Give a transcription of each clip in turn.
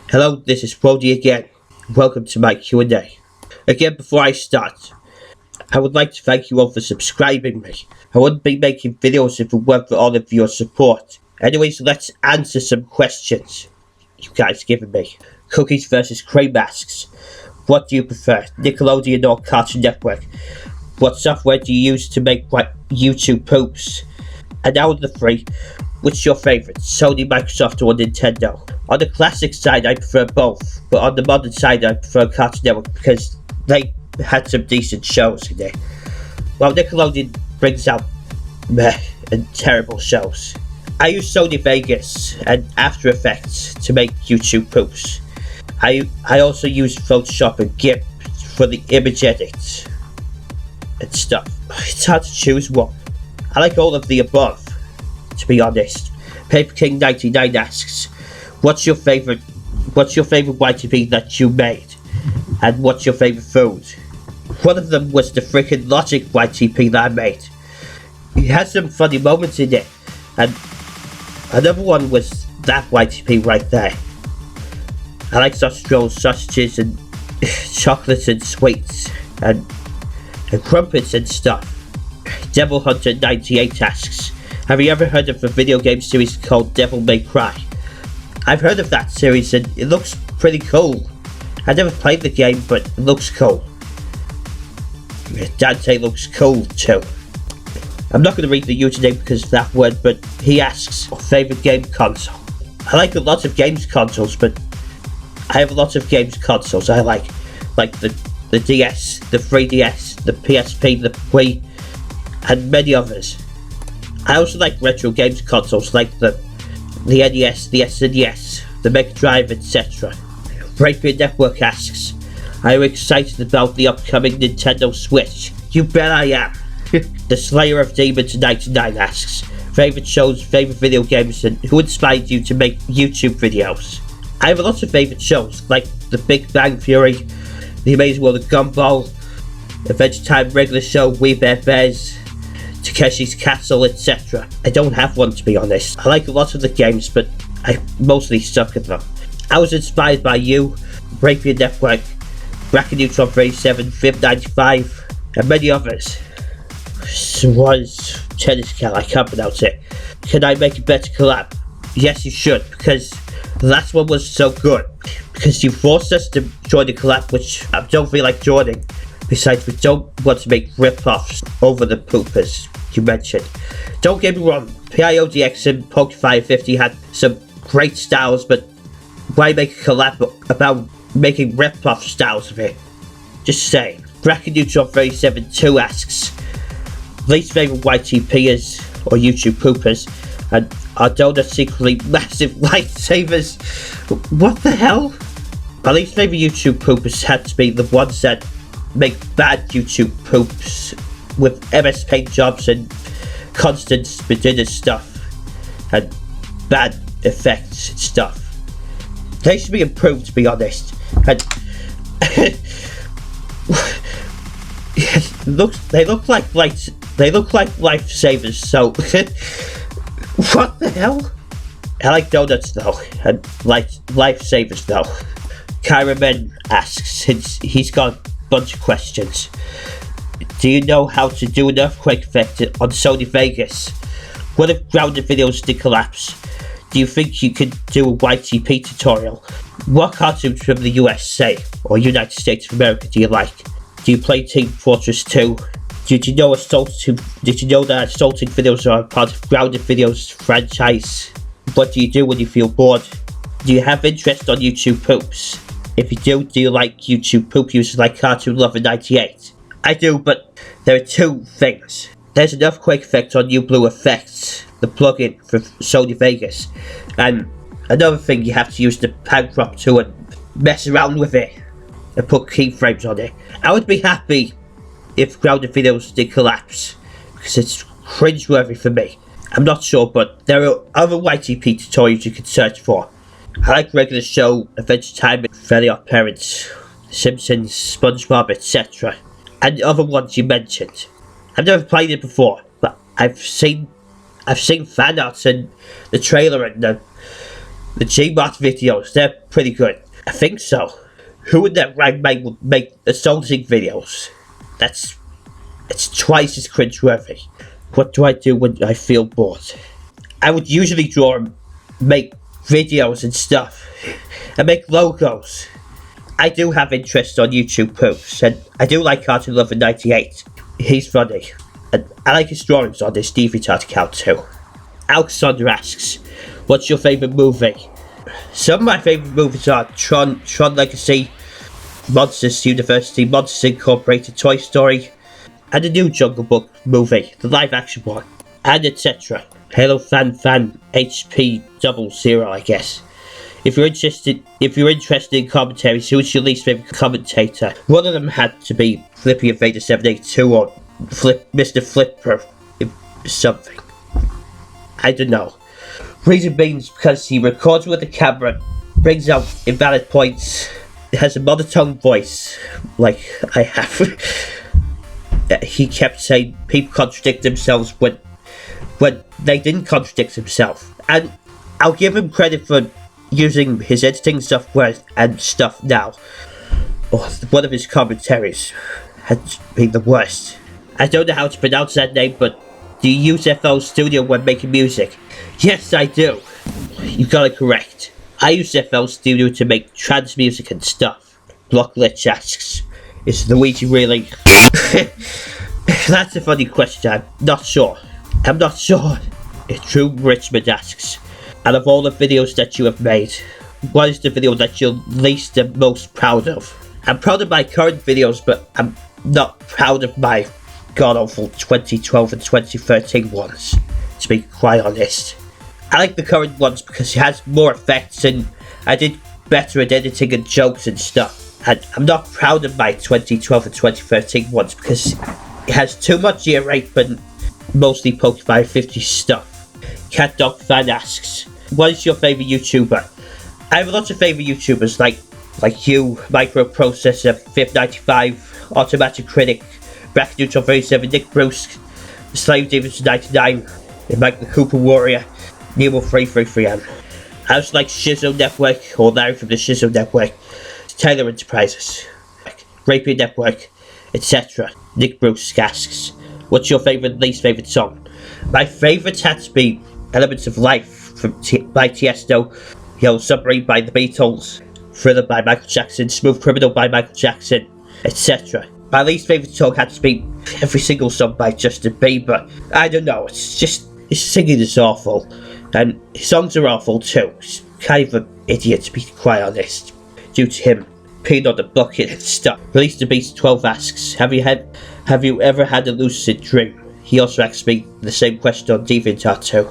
Hello, this is Wodi again. Welcome to my Q&A. Again, before I start, I would like to thank you all for subscribing me. I wouldn't be making videos if it weren't for all of your support. Anyways, let's answer some questions you guys given me. Cookies versus cream masks. What do you prefer, Nickelodeon or Cartoon Network? What software do you use to make YouTube poops? And out of the three, which is your favourite, Sony, Microsoft or Nintendo? On the classic side, I prefer both, but on the modern side, I prefer Cartoon Network because they had some decent shows in there. While Nickelodeon brings out meh and terrible shows. I use Sony Vegas and After Effects to make YouTube poops. I also use Photoshop and GIMP for the image edits and stuff. It's hard to choose one. I like all of the above, to be honest. Paper King 99 asks, what's your favorite YTP that you made? And what's your favorite food? One of them was the freaking Logic YTP that I made. It has some funny moments in it. And another one was that YTP right there. I like sausage rolls, sausages and chocolates and sweets and crumpets and stuff. Devil Hunter 98 asks, have you ever heard of a video game series called Devil May Cry? I've heard of that series and it looks pretty cool. I never played the game, but it looks cool. Dante looks cool too. I'm not going to read the username because of that word, but he asks, favourite game console? I like a lot of games consoles, but I have a lot of games consoles I like the DS, the 3DS, the PSP, the Wii, and many others. I also like retro games consoles like the NES, the SNES, the Mega Drive, etc. Breakbeard Network asks, are you excited about the upcoming Nintendo Switch? You bet I am. The Slayer of Demons 99 asks, favourite shows, favourite video games, and who inspired you to make YouTube videos? I have a lot of favourite shows, like The Big Bang Theory, The Amazing World of Gumball, Adventure Time Regular Show, We Bare Bears, Takeshi's Castle, etc. I don't have one, to be honest. I like a lot of the games, but I mostly suck at them. I was inspired by you, Breakbeard Network, Bracket Neutron 37, Fib 95, and many others. Was Tennis Cal, I can't pronounce it. Can I make a better collab? Yes, you should, because the last one was so good. Because you forced us to join the collab, which I don't feel like joining. Besides, we don't want to make rip-offs over the poopers you mentioned. Don't get me wrong, PIODX and PokeFire 50 had some great styles, but why make a collab about making rip-off styles of it? Just saying. Bracket Neutron 37 2 asks, least favourite YTPers or YouTube poopers, and are donuts secretly massive lightsabers? What the hell? My least favourite YouTube poopers had to be the ones that make bad YouTube poops with MS Paint jobs and constant spin stuff and bad effects and stuff. They should be improved, to be honest. And they look like lifesavers. So what the hell? I like donuts though, and like lifesavers though. Kyra Men asks, he's got a bunch of questions. Do you know how to do an earthquake effect on Sony Vegas? What if grounded videos did collapse? Do you think you could do a YTP tutorial? What cartoons from the USA or United States of America do you like? Do you play Team Fortress 2? Did you know that assaulting videos are a part of Grounded Videos franchise? What do you do when you feel bored? Do you have interest on YouTube poops? If you do you like YouTube poop users like Cartoon Lover 98? I do, but there are two things. There's an earthquake effect on UBlue Effects, the plugin for Sony Vegas, and another thing, you have to use the pan crop tool and mess around with it and put keyframes on it. I would be happy if grounded videos did collapse, because it's cringeworthy for me. I'm not sure, but there are other YTP tutorials you can search for. I like Regular Show, Adventure Time, Fairly Odd Parents, Simpsons, SpongeBob, etc. And the other ones you mentioned. I've never played it before, but I've seen fan arts and the trailer and The Gmod videos, they're pretty good. I think so. Who in that right mind would make the song sing videos? It's twice as cringeworthy. What do I do when I feel bored? I would usually draw and make videos and stuff. And make logos. I do have interest on YouTube posts, and I do like Cartoon Lover 98. He's funny. And I like his drawings on his DeviantArt account too. Alexander asks, what's your favourite movie? Some of my favourite movies are Tron Legacy, Monsters University, Monsters Incorporated, Toy Story, and the new Jungle Book movie, the live action one, and etc. Halo fan HP 00, I guess. If you're interested in commentaries, who's your least favourite commentator? One of them had to be Flippy Invader 782 or Mr. Flipper something. I don't know. Reason being is because he records with the camera, brings out invalid points, has a monotone voice, like I have. He kept saying people contradict themselves when they didn't contradict themselves. And I'll give him credit for using his editing software and stuff now. One of his commentaries has been the worst. I don't know how to pronounce that name, but do you use FL Studio when making music? Yes, I do. You got it correct. I use FL Studio to make trance music and stuff. Blocklich asks, is Luigi really... That's a funny question, I'm not sure. Drew Richmond asks, out of all the videos that you have made, what is the video that you're least and most proud of? I'm proud of my current videos, but I'm not proud of my god-awful 2012 and 2013 ones, to be quite honest. I like the current ones because it has more effects and I did better at editing and jokes and stuff. And I'm not proud of my 2012 and 2013 ones because it has too much ear rape and mostly Pokemon 50 stuff. Cat Dog Fan asks, what is your favourite YouTuber? I have lots of favourite YouTubers like you, Microprocessor, Fifth95, Automatic Critic, Bracket Neutral 37, Nick Bruce, Slave Davis 99, and Mike the Cooper Warrior, Nemo 333M. I also like Shizzo Network, or Larry from the Shizzo Network, Taylor Enterprises, Rapier Network, etc. Nick Bruce asks, what's your favourite, least favourite song? My favourites had to be Elements of Life by Tiesto, Yellow Submarine by the Beatles, Thriller by Michael Jackson, Smooth Criminal by Michael Jackson, etc. My least favourite song had to be every single song by Justin Bieber. I don't know, his singing is awful, and his songs are awful too. He's kind of an idiot, to be quite honest, due to him peeing on the bucket and stuff. Release the Beast 12 asks, have you ever had a lucid dream? He also asks me the same question on DeviantArt too.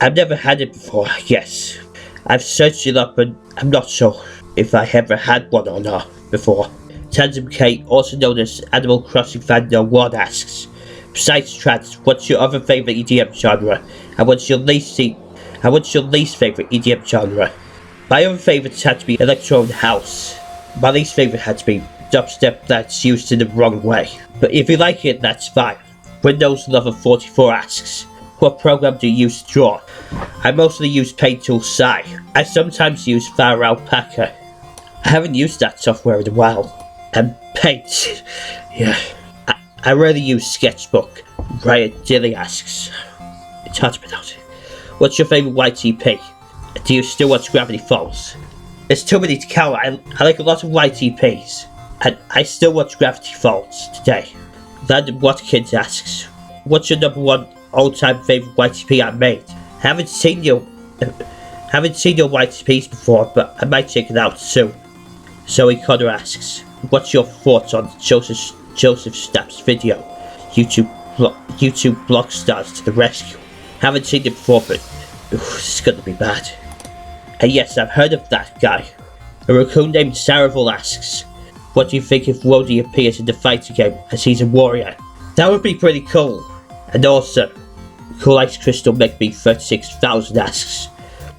I've never had it before, I guess. I've searched it up and I'm not sure if I ever had one or not before. Tanzim K, also known as Animal Crossing fan No One, asks, besides trance, what's your other favourite EDM genre? And what's your least favourite EDM genre? My other favourites had to be electro and house. My least favourite had to be dubstep that's used in the wrong way. But if you like it, that's fine. Windows Lover 44 asks, what program do you use to draw? I mostly use Paint Tool Sai. I sometimes use Fire Alpaca. I haven't used that software in a while. And Paint. Yeah. I rarely use Sketchbook. Ryan Dilly asks, it's hard to pronounce it. What's your favourite YTP? Do you still watch Gravity Falls? There's too many to count. I like a lot of YTPs. And I still watch Gravity Falls today. Landon Watkins asks, what's your number one all-time favourite YTP I made? I haven't seen your YTPs before, but I might check it out soon. Zoe Connor asks, what's your thoughts on Joseph Stapp's video? YouTube block stars to the rescue. Haven't seen it before, but this is gonna be bad. And yes, I've heard of that guy. A raccoon named Saravul asks, what do you think if Wodi appears in the fighting game as he's a warrior? That would be pretty cool. And also, Cool Ice Crystal McBee 36,000 asks,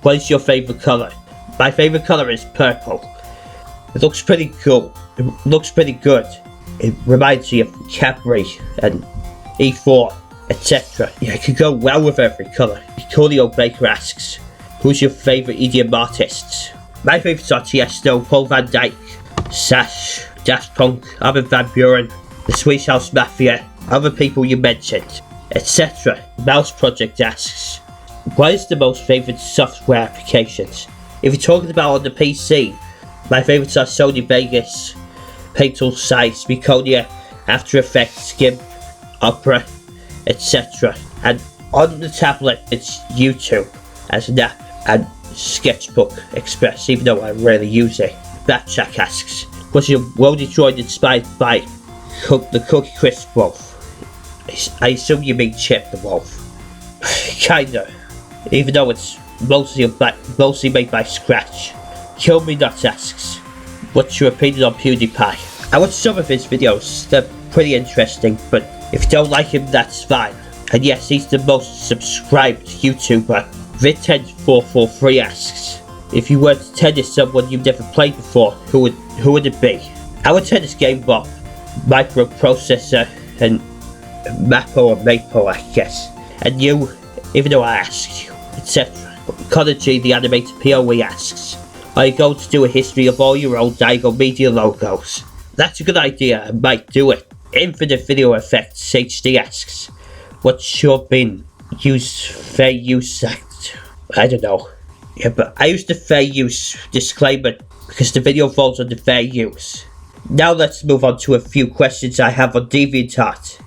what is your favourite colour? My favourite colour is purple. It looks pretty cool. It looks pretty good. It reminds me of Capri and E4, etc. Yeah, it could go well with every colour. Coolio Baker asks, Who's your favourite EDM artists? My favourites are Tiesto, Paul van Dyk, Sash, Daft Punk, Armin van Buuren, the Swedish House Mafia, other people you mentioned, etc. Mouse Project asks, what is the most favourite software applications? If you're talking about on the PC, my favourites are Sony Vegas, Paytool Size, Meconia, After Effects, GIMP, Opera, etc. And on the tablet, it's YouTube as an app and Sketchbook Express, even though I rarely use it. Backtrack asks, was your Wodi droid inspired by the Cookie Crisp Wolf? I assume you mean Chip the Wolf. Kinda, even though it's mostly made by scratch. Kill Me Nuts asks, what's your opinion on PewDiePie? I watched some of his videos, they're pretty interesting, but if you don't like him, that's fine. And yes, he's the most subscribed YouTuber. Vid10443 asks, if you were to tennis someone you've never played before, who would it be? Our tennis game bot, microprocessor, and Mapo or Mapo, I guess. And you, even though I asked you, etc. Connor G, the animated POE asks, are you going to do a history of all your old Daigo Media logos? That's a good idea, I might do it. Infinite Video Effects HD asks, what's your bin? Use fair use act? I don't know. Yeah, but I use the fair use disclaimer because the video falls under fair use. Now let's move on to a few questions I have on DeviantArt.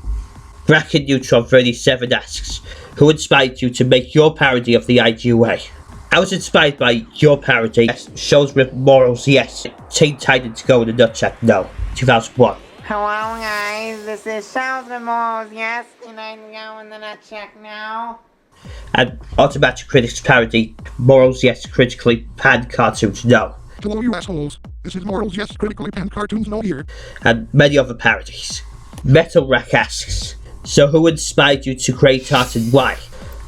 Bracket Neutron 37 asks, who inspired you to make your parody of the IGUA? I was inspired by your parody. Yes. Shows with morals, yes. Teen Titan to go in the nutsack, no. 2001. Hello guys, this is Shows with Morals, yes, and I go in the nutsack now. And Automatic Critics parody, Morals, yes, critically panned cartoons, no. Hello you assholes, this is Morals, yes, critically panned cartoons, no here. And many other parodies. Metal Rack asks, so who inspired you to create art and why?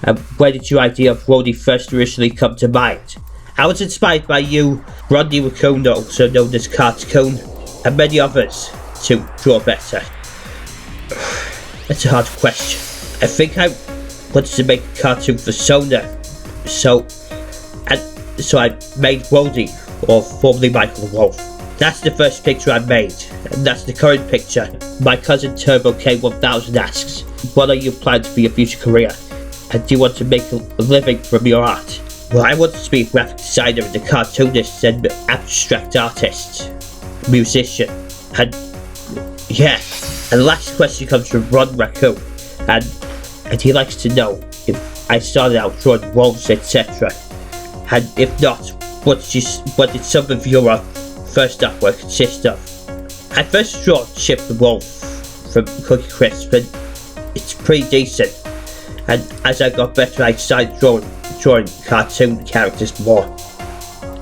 And where did your idea of Wodi first originally come to mind? I was inspired by you, Rodney Raccoon, also known as Cartoon, and many others to draw better. That's a hard question. I think I wanted to make a cartoon for Sona, so I made Wodi, or formerly Michael the Wolf. That's the first picture I made, and that's the current picture. My cousin Turbo K1000 asks, what are your plans for your future career? And do you want to make a living from your art? Well, I want to be a graphic designer and a cartoonist and abstract artist, musician, and yeah. And the last question comes from Ron Raccoon, and he likes to know if I started out drawing wolves, etc. And if not, what did some of your first artwork consist of? I first drew Chip the Wolf from Cookie Crisp, and it's pretty decent. And as I got better, I started drawing cartoon characters more.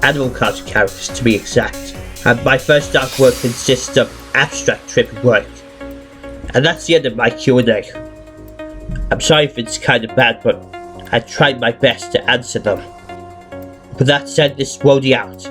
Animal cartoon characters, to be exact. And my first artwork consists of abstract tripping work. And that's the end of my Q&A. I'm sorry if it's kind of bad, but I tried my best to answer them. With that said, this is Wodi out.